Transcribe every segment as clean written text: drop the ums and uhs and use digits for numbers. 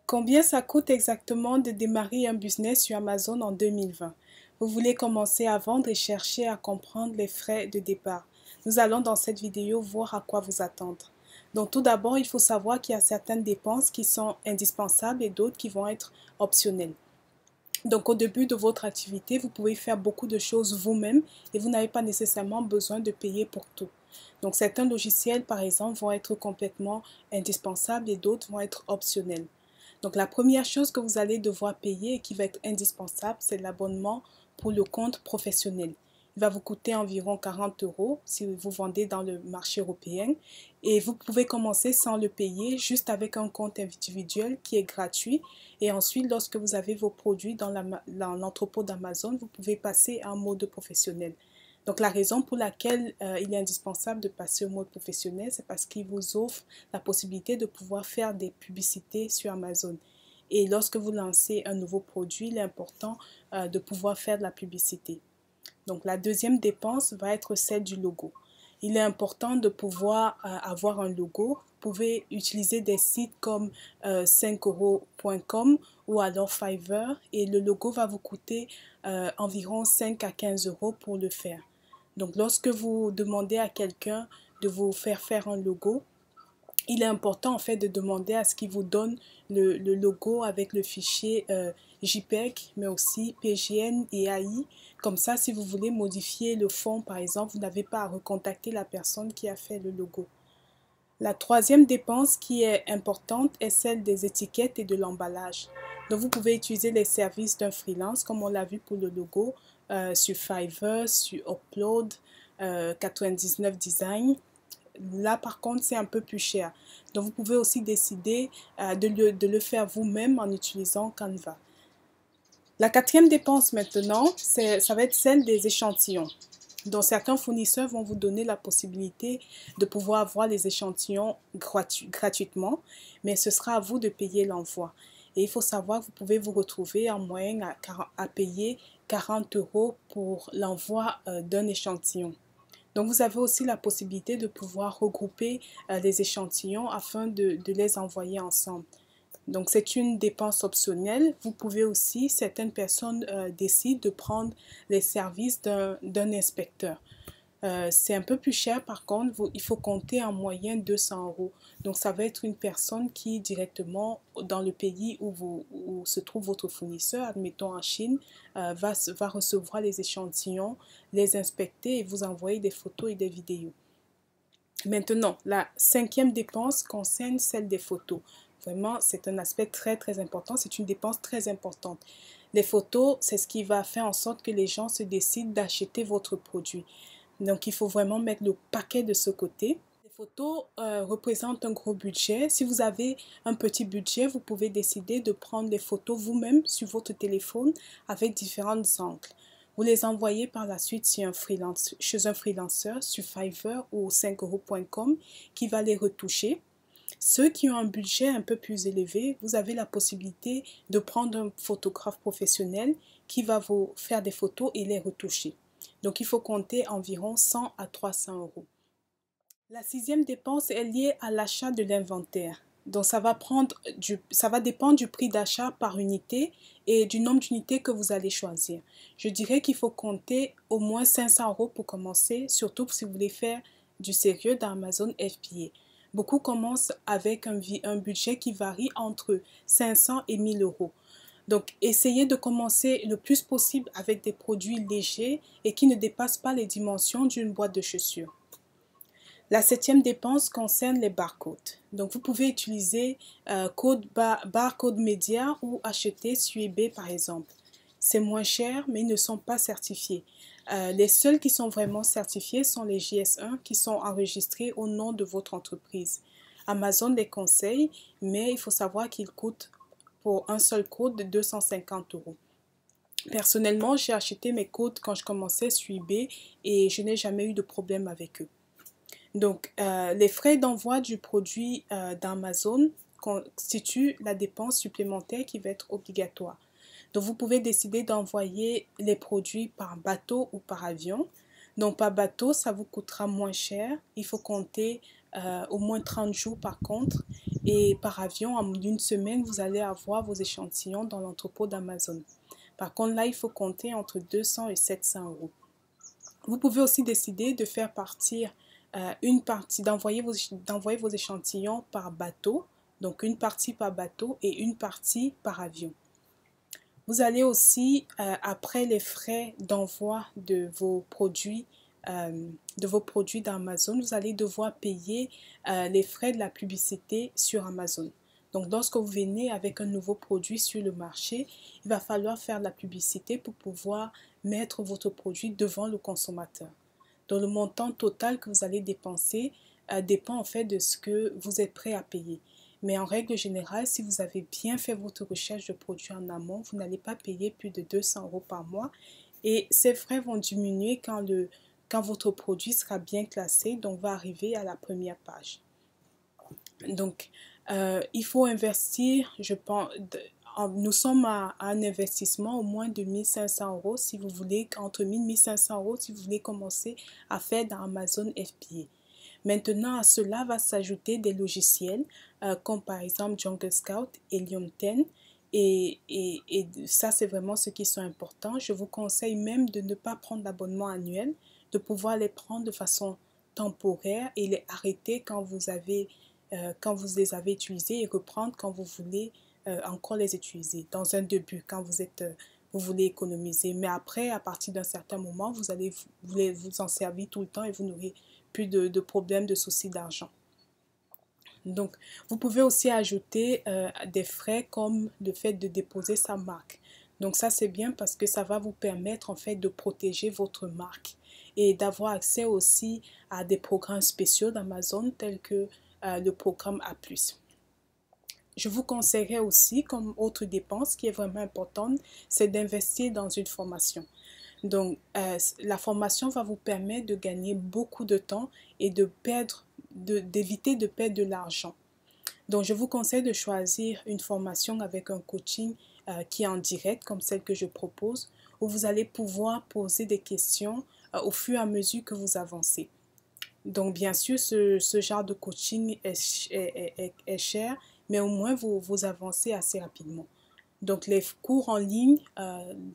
Combien ça coûte exactement de démarrer un business sur Amazon en 2020? Vous voulez commencer à vendre et chercher à comprendre les frais de départ. Nous allons dans cette vidéo voir à quoi vous attendre. Donc tout d'abord, il faut savoir qu'il y a certaines dépenses qui sont indispensables et d'autres qui vont être optionnelles. Donc au début de votre activité, vous pouvez faire beaucoup de choses vous-même et vous n'avez pas nécessairement besoin de payer pour tout. Donc certains logiciels, par exemple, vont être complètement indispensables et d'autres vont être optionnels. Donc la première chose que vous allez devoir payer et qui va être indispensable, c'est l'abonnement pour le compte professionnel. Il va vous coûter environ 40 € si vous vendez dans le marché européen et vous pouvez commencer sans le payer, juste avec un compte individuel qui est gratuit. Et ensuite, lorsque vous avez vos produits dans l'entrepôt d'Amazon, vous pouvez passer à un mode professionnel. Donc la raison pour laquelle il est indispensable de passer au mode professionnel, c'est parce qu'il vous offre la possibilité de pouvoir faire des publicités sur Amazon. Et lorsque vous lancez un nouveau produit, il est important de pouvoir faire de la publicité. Donc la deuxième dépense va être celle du logo. Il est important de pouvoir avoir un logo. Vous pouvez utiliser des sites comme 5euros.com ou alors Fiverr et le logo va vous coûter environ 5 à 15 € pour le faire. Donc lorsque vous demandez à quelqu'un de vous faire un logo, il est important en fait de demander à ce qu'il vous donne le logo avec le fichier JPEG, mais aussi PGN et AI. Comme ça, si vous voulez modifier le fond, par exemple, vous n'avez pas à recontacter la personne qui a fait le logo. La troisième dépense qui est importante est celle des étiquettes et de l'emballage. Donc, vous pouvez utiliser les services d'un freelance, comme on l'a vu pour le logo, sur Fiverr, sur Upload, 99 Design. Là, par contre, c'est un peu plus cher. Donc, vous pouvez aussi décider de le faire vous-même en utilisant Canva. La quatrième dépense maintenant, ça va être celle des échantillons. Donc, certains fournisseurs vont vous donner la possibilité de pouvoir avoir les échantillons gratuitement, mais ce sera à vous de payer l'envoi. Et il faut savoir que vous pouvez vous retrouver en moyenne à payer 40 € pour l'envoi d'un échantillon. Donc, vous avez aussi la possibilité de pouvoir regrouper les échantillons afin de les envoyer ensemble. Donc, c'est une dépense optionnelle. Vous pouvez aussi, certaines personnes décident de prendre les services d'un inspecteur. C'est un peu plus cher, par contre, il faut compter en moyenne 200 €. Donc, ça va être une personne qui, directement dans le pays où se trouve votre fournisseur, admettons en Chine, va recevoir les échantillons, les inspecter et vous envoyer des photos et des vidéos. Maintenant, la cinquième dépense concerne celle des photos. Vraiment, c'est un aspect très, très important. C'est une dépense très importante. Les photos, c'est ce qui va faire en sorte que les gens se décident d'acheter votre produit. Donc, il faut vraiment mettre le paquet de ce côté. Les photos représentent un gros budget. Si vous avez un petit budget, vous pouvez décider de prendre les photos vous-même sur votre téléphone avec différents angles. Vous les envoyez par la suite chez un freelanceur sur Fiverr ou 5euros.com qui va les retoucher. Ceux qui ont un budget un peu plus élevé, vous avez la possibilité de prendre un photographe professionnel qui va vous faire des photos et les retoucher. Donc, il faut compter environ 100 à 300 €. La sixième dépense est liée à l'achat de l'inventaire. Donc, ça va dépendre du prix d'achat par unité et du nombre d'unités que vous allez choisir. Je dirais qu'il faut compter au moins 500 € pour commencer, surtout si vous voulez faire du sérieux dans Amazon FBA. Beaucoup commencent avec un budget qui varie entre 500 et 1000 €. Donc, essayez de commencer le plus possible avec des produits légers et qui ne dépassent pas les dimensions d'une boîte de chaussures. La septième dépense concerne les barcodes. Donc, vous pouvez utiliser barcode média ou acheter sur eBay par exemple. C'est moins cher, mais ils ne sont pas certifiés. Les seuls qui sont vraiment certifiés sont les JS1 qui sont enregistrés au nom de votre entreprise. Amazon les conseille, mais il faut savoir qu'ils coûtent pour un seul code de 250 €. Personnellement, j'ai acheté mes codes quand je commençais sur eBay et je n'ai jamais eu de problème avec eux. Donc, les frais d'envoi du produit d'Amazon constituent la dépense supplémentaire qui va être obligatoire. Donc, vous pouvez décider d'envoyer les produits par bateau ou par avion. Donc, par bateau, ça vous coûtera moins cher. Il faut compter au moins 30 jours par contre. Et par avion, en une semaine, vous allez avoir vos échantillons dans l'entrepôt d'Amazon. Par contre, là, il faut compter entre 200 et 700 euros. Vous pouvez aussi décider de faire partir une partie, d'envoyer vos échantillons par bateau, donc une partie par bateau et une partie par avion. Vous allez aussi, après les frais d'envoi de vos produits d'Amazon, vous allez devoir payer les frais de la publicité sur Amazon. Donc, lorsque vous venez avec un nouveau produit sur le marché, il va falloir faire de la publicité pour pouvoir mettre votre produit devant le consommateur. Donc, le montant total que vous allez dépenser dépend en fait de ce que vous êtes prêt à payer. Mais en règle générale, si vous avez bien fait votre recherche de produits en amont, vous n'allez pas payer plus de 200 euros par mois. Et ces frais vont diminuer quand votre produit sera bien classé, donc va arriver à la première page. Donc, il faut investir, je pense, nous sommes à un investissement au moins de 1500 euros si vous voulez, entre 1000 et 1500 euros si vous voulez commencer à faire dans Amazon FBA. Maintenant, à cela va s'ajouter des logiciels comme par exemple Jungle Scout, Helium 10 et ça c'est vraiment ce qui sont importants. Je vous conseille même de ne pas prendre d'abonnement annuel, de pouvoir les prendre de façon temporaire et les arrêter quand vous les avez utilisés et reprendre quand vous voulez encore les utiliser dans un début, quand vous voulez économiser. Mais après, à partir d'un certain moment, vous allez vous en servir tout le temps et vous n'aurez plus de problèmes, de soucis d'argent. Donc, vous pouvez aussi ajouter des frais comme le fait de déposer sa marque. Donc ça, c'est bien parce que ça va vous permettre en fait de protéger votre marque et d'avoir accès aussi à des programmes spéciaux d'Amazon tels que le programme A+. Je vous conseillerais aussi, comme autre dépense qui est vraiment importante, c'est d'investir dans une formation. Donc, la formation va vous permettre de gagner beaucoup de temps et d'éviter de perdre de l'argent. Donc, je vous conseille de choisir une formation avec un coaching qui est en direct, comme celle que je propose, où vous allez pouvoir poser des questions au fur et à mesure que vous avancez. Donc, bien sûr, ce genre de coaching est cher, mais au moins, vous avancez assez rapidement. Donc, les cours en ligne,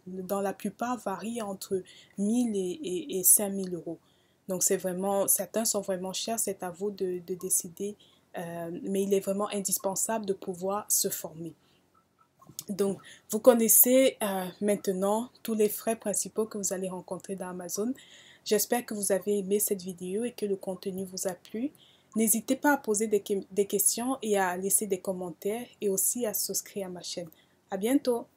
dans la plupart, varient entre 1000 et 5000 euros. Donc, certains sont vraiment chers, c'est à vous de décider, mais il est vraiment indispensable de pouvoir se former. Donc, vous connaissez maintenant tous les frais principaux que vous allez rencontrer dans Amazon. J'espère que vous avez aimé cette vidéo et que le contenu vous a plu. N'hésitez pas à poser des questions et à laisser des commentaires et aussi à souscrire à ma chaîne. À bientôt!